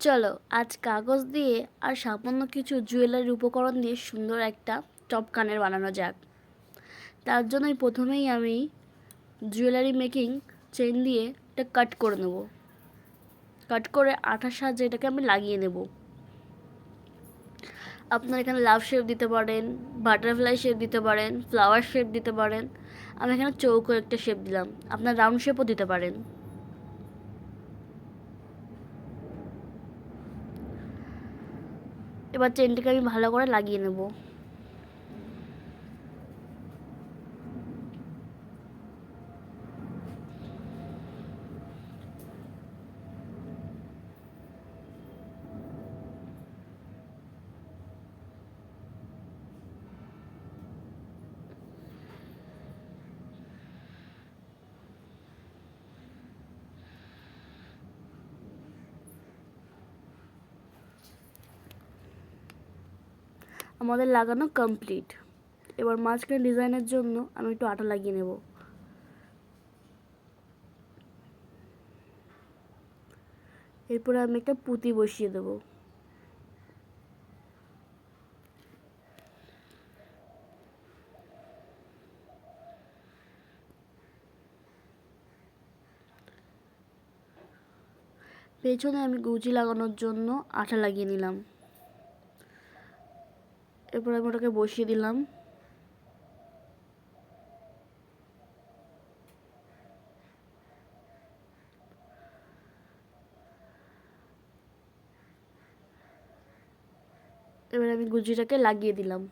চলো আজ কাগজ দিয়ে আর সামান্য কিছু জুয়েলারি উপকরণ দিয়ে সুন্দর একটা টপ কানের বানানো যাক। তার জন্যই প্রথমেই আমি জুয়েলারি মেকিং চেন দিয়ে এটা কাট করে নেব। কাট করে আঠার সাহায্যে এটাকে আমি লাগিয়ে নেব। আপনারা এখানে লাভ শেপ দিতে পারেন, বাটারফ্লাই শেপ দিতে পারেন, ফ্লাওয়ার শেপ দিতে পারেন। আমি এখানে চৌকো একটা শেপ দিলাম, আপনার রাউন্ড শেপও দিতে পারেন। এবার চেনটাকে আমি ভালো করে লাগিয়ে নেব। আমাদের লাগানো কমপ্লিট। এবার মাঝখানে ডিজাইনের জন্য আমি একটু আটা লাগিয়ে নেব। এরপরে আমি একটা পুঁতি বসিয়ে দেব। পেছনে আমি গুচি লাগানোর জন্য আঠা লাগিয়ে নিলাম। এরপর আমি ওটাকে বসিয়ে দিলাম। এবার আমি গুচিটাকে লাগিয়ে দিলাম।